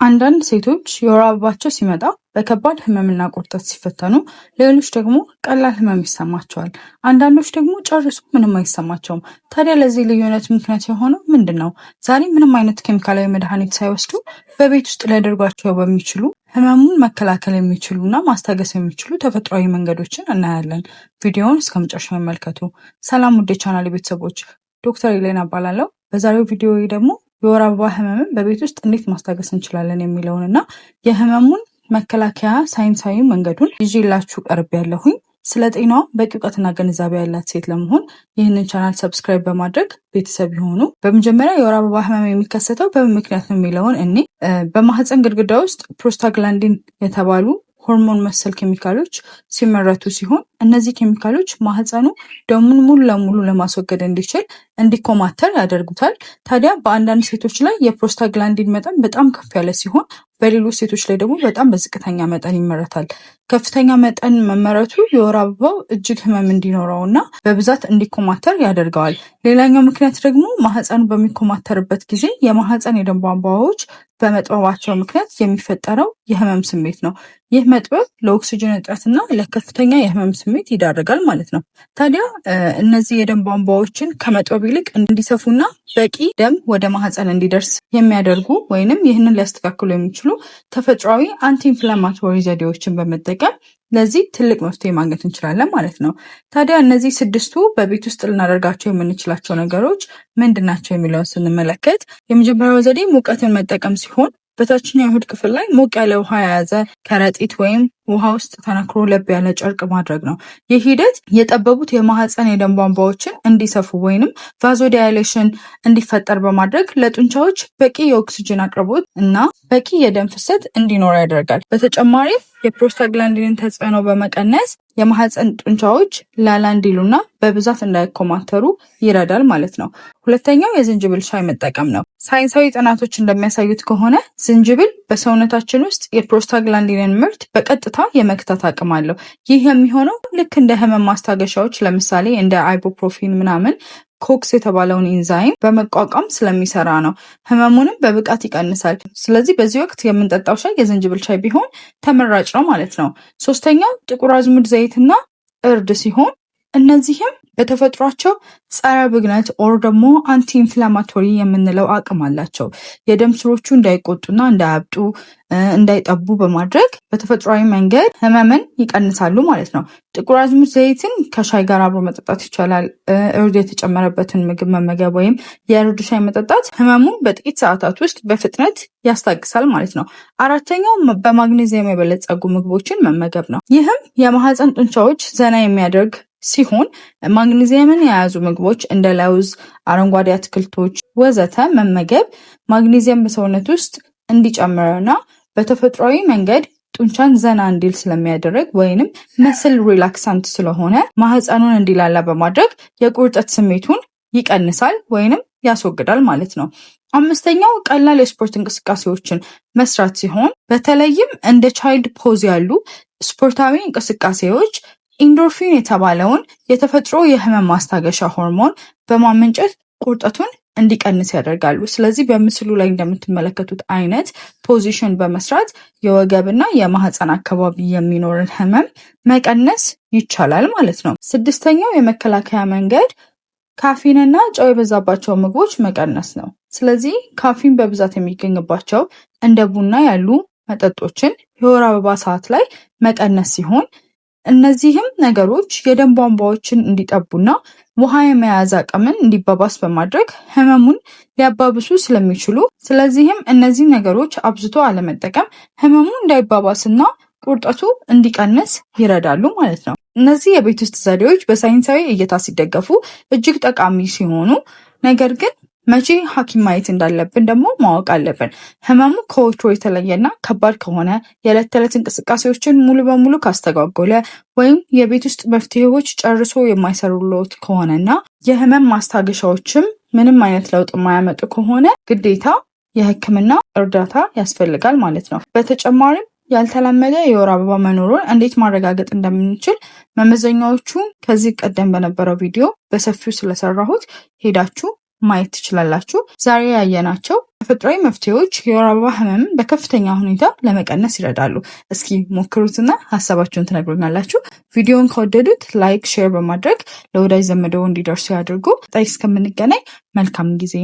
አንዳንድ ሴቶች የወር አበባቸው ሲመጣ በከባድ ህመምና ቁርጠት ሲፈተኑ፣ ሌሎች ደግሞ ቀላል ህመም ይሰማቸዋል። አንዳንዶች ደግሞ ጨርሶ ምንም አይሰማቸውም። ታዲያ ለዚህ ልዩነት ምክንያት የሆነው ምንድን ነው? ዛሬ ምንም አይነት ኬሚካላዊ መድኃኒት ሳይወስዱ በቤት ውስጥ ሊያደርጓቸው በሚችሉ ህመሙን መከላከል የሚችሉ እና ማስታገስ የሚችሉ ተፈጥሯዊ መንገዶችን እናያለን። ቪዲዮውን እስከ መጨረሻ ይመልከቱ። ሰላም ውድ የቻናሌ ቤተሰቦች፣ ዶክተር ኤሌና እባላለሁ። በዛሬው ቪዲዮ ደግሞ የወር አበባ ህመምን በቤት ውስጥ እንዴት ማስታገስ እንችላለን የሚለውን እና የህመሙን መከላከያ ሳይንሳዊ መንገዱን ይዤላችሁ ቀርቤያለሁኝ። ስለ ጤናዋ በቂ እውቀትና ግንዛቤ ያላት ሴት ለመሆን ይህንን ቻናል ሰብስክራይብ በማድረግ ቤተሰብ ይሆኑ። በመጀመሪያ የወር አበባ ህመም የሚከሰተው በምን ምክንያት ነው የሚለውን በማህፀን ግድግዳ ውስጥ ፕሮስታግላንዲን የተባሉ ሆርሞን መሰል ኬሚካሎች ሲመረቱ ሲሆን እነዚህ ኬሚካሎች ማህፀኑ ደሙን ሙሉ ለሙሉ ለማስወገድ እንዲችል እንዲኮማተር ያደርጉታል። ታዲያ በአንዳንድ ሴቶች ላይ የፕሮስታግላንዲን መጠን በጣም ከፍ ያለ ሲሆን በሌሎች ሴቶች ላይ ደግሞ በጣም በዝቅተኛ መጠን ይመረታል። ከፍተኛ መጠን መመረቱ የወር አበባው እጅግ ህመም እንዲኖረው እና በብዛት እንዲኮማተር ያደርገዋል። ሌላኛው ምክንያት ደግሞ ማህፀኑ በሚኮማተርበት ጊዜ የማህፀን የደም ቧንቧዎች በመጥበባቸው ምክንያት የሚፈጠረው የህመም ስሜት ነው። ይህ መጥበብ ለኦክሲጅን እጥረትና ለከፍተኛ የህመም ስሜት ይዳርጋል ማለት ነው። ታዲያ እነዚህ የደም ቧንቧዎችን ከመጥበብ ይልቅ እንዲሰፉና በቂ ደም ወደ ማህፀን እንዲደርስ የሚያደርጉ ወይንም ይህንን ሊያስተካክሉ የሚችሉ ተፈጥሯዊ አንቲ ኢንፍላማቶሪ ዘዴዎችን በመጠቀም ለዚህ ትልቅ መፍትሄ ማግኘት እንችላለን ማለት ነው። ታዲያ እነዚህ ስድስቱ በቤት ውስጥ ልናደርጋቸው የምንችላቸው ነገሮች ምንድን ናቸው የሚለውን ስንመለከት የመጀመሪያው ዘዴ ሙቀትን መጠቀም ሲሆን በታችኛው የሆድ ክፍል ላይ ሞቅ ያለ ውሃ የያዘ ከረጢት ወይም ውሃ ውስጥ ተነክሮ ለብ ያለ ጨርቅ ማድረግ ነው። ይህ ሂደት የጠበቡት የማህፀን የደም ቧንቧዎችን እንዲሰፉ ወይንም ቫዞዳይሌሽን እንዲፈጠር በማድረግ ለጡንቻዎች በቂ የኦክሲጅን አቅርቦት እና በቂ የደም ፍሰት እንዲኖር ያደርጋል። በተጨማሪም የፕሮስታግላንዲንን ተጽዕኖ በመቀነስ የማህፀን ጡንቻዎች ላላ እንዲሉና በብዛት እንዳይኮማተሩ ይረዳል ማለት ነው። ሁለተኛው የዝንጅብል ሻይ መጠቀም ነው። ሳይንሳዊ ጥናቶች እንደሚያሳዩት ከሆነ ዝንጅብል በሰውነታችን ውስጥ የፕሮስታግላንዲንን ምርት በቀጥታ የመክታት አቅም አለው። ይህ የሚሆነው ልክ እንደ ህመም ማስታገሻዎች ለምሳሌ እንደ አይቦፕሮፊን ምናምን ኮክስ የተባለውን ኢንዛይም በመቋቋም ስለሚሰራ ነው። ህመሙንም በብቃት ይቀንሳል። ስለዚህ በዚህ ወቅት የምንጠጣው ሻይ የዝንጅብል ሻይ ቢሆን ተመራጭ ነው ማለት ነው። ሶስተኛው ጥቁር አዝሙድ ዘይትና እርድ ሲሆን እነዚህም በተፈጥሯቸው ጸረ ብግነት ኦር ደግሞ አንቲ ኢንፍላማቶሪ የምንለው አቅም አላቸው። የደም ስሮቹ እንዳይቆጡና እንዳያብጡ እንዳይጠቡ በማድረግ በተፈጥሯዊ መንገድ ህመምን ይቀንሳሉ ማለት ነው። ጥቁር አዝሙድ ዘይትን ከሻይ ጋር አብሮ መጠጣት ይቻላል። እርድ የተጨመረበትን ምግብ መመገብ ወይም የእርድ ሻይ መጠጣት ህመሙን በጥቂት ሰዓታት ውስጥ በፍጥነት ያስታግሳል ማለት ነው። አራተኛው በማግኔዚየም የበለጸጉ ምግቦችን መመገብ ነው። ይህም የማህፀን ጡንቻዎች ዘና የሚያደርግ ሲሆን ማግኔዚየምን የያዙ ምግቦች እንደ ለውዝ፣ አረንጓዴ አትክልቶች ወዘተ መመገብ ማግኔዚየም በሰውነት ውስጥ እንዲጨምርና በተፈጥሯዊ መንገድ ጡንቻን ዘና እንዲል ስለሚያደርግ ወይንም መስል ሪላክሳንት ስለሆነ ማህፀኑን እንዲላላ በማድረግ የቁርጠት ስሜቱን ይቀንሳል ወይንም ያስወግዳል ማለት ነው። አምስተኛው ቀላል የስፖርት እንቅስቃሴዎችን መስራት ሲሆን በተለይም እንደ ቻይልድ ፖዝ ያሉ ስፖርታዊ እንቅስቃሴዎች ኢንዶርፊን የተባለውን የተፈጥሮ የህመም ማስታገሻ ሆርሞን በማመንጨት ቁርጠቱን እንዲቀንስ ያደርጋሉ። ስለዚህ በምስሉ ላይ እንደምትመለከቱት አይነት ፖዚሽን በመስራት የወገብና የማህፀን አካባቢ የሚኖርን ህመም መቀነስ ይቻላል ማለት ነው። ስድስተኛው የመከላከያ መንገድ ካፊንና ጨው የበዛባቸው ምግቦች መቀነስ ነው። ስለዚህ ካፊን በብዛት የሚገኝባቸው እንደ ቡና ያሉ መጠጦችን የወር አበባ ሰዓት ላይ መቀነስ ሲሆን እነዚህም ነገሮች የደም ቧንቧዎችን እንዲጠቡና ውሃ የመያዝ አቅምን እንዲባባስ በማድረግ ህመሙን ሊያባብሱ ስለሚችሉ ስለዚህም እነዚህ ነገሮች አብዝቶ አለመጠቀም ህመሙ እንዳይባባስና ቁርጠቱ እንዲቀንስ ይረዳሉ ማለት ነው። እነዚህ የቤት ውስጥ ዘዴዎች በሳይንሳዊ እይታ ሲደገፉ እጅግ ጠቃሚ ሲሆኑ ነገር ግን መቼ ሐኪም ማየት እንዳለብን ደግሞ ማወቅ አለብን። ህመሙ ከወትሮ የተለየና ከባድ ከሆነ የዕለት ተዕለት እንቅስቃሴዎችን ሙሉ በሙሉ ካስተጓጎለ ወይም የቤት ውስጥ መፍትሄዎች ጨርሶ የማይሰሩለት ከሆነና የህመም ማስታገሻዎችም ምንም አይነት ለውጥ የማያመጡ ከሆነ ግዴታ የህክምና እርዳታ ያስፈልጋል ማለት ነው። በተጨማሪም ያልተለመደ የወር አበባ መኖሩን እንዴት ማረጋገጥ እንደምንችል መመዘኛዎቹ ከዚህ ቀደም በነበረው ቪዲዮ በሰፊው ስለሰራሁት ሄዳችሁ ማየት ትችላላችሁ። ዛሬ ያየናቸው ተፈጥሯዊ መፍትሄዎች የወር አበባ ህመምን በከፍተኛ ሁኔታ ለመቀነስ ይረዳሉ። እስኪ ሞክሩትና ሀሳባችሁን ትነግሩናላችሁ። ቪዲዮውን ከወደዱት ላይክ፣ ሼር በማድረግ ለወዳጅ ዘመደው እንዲደርሱ ያድርጉ። ቀጣይ እስከምንገናኝ መልካም ጊዜ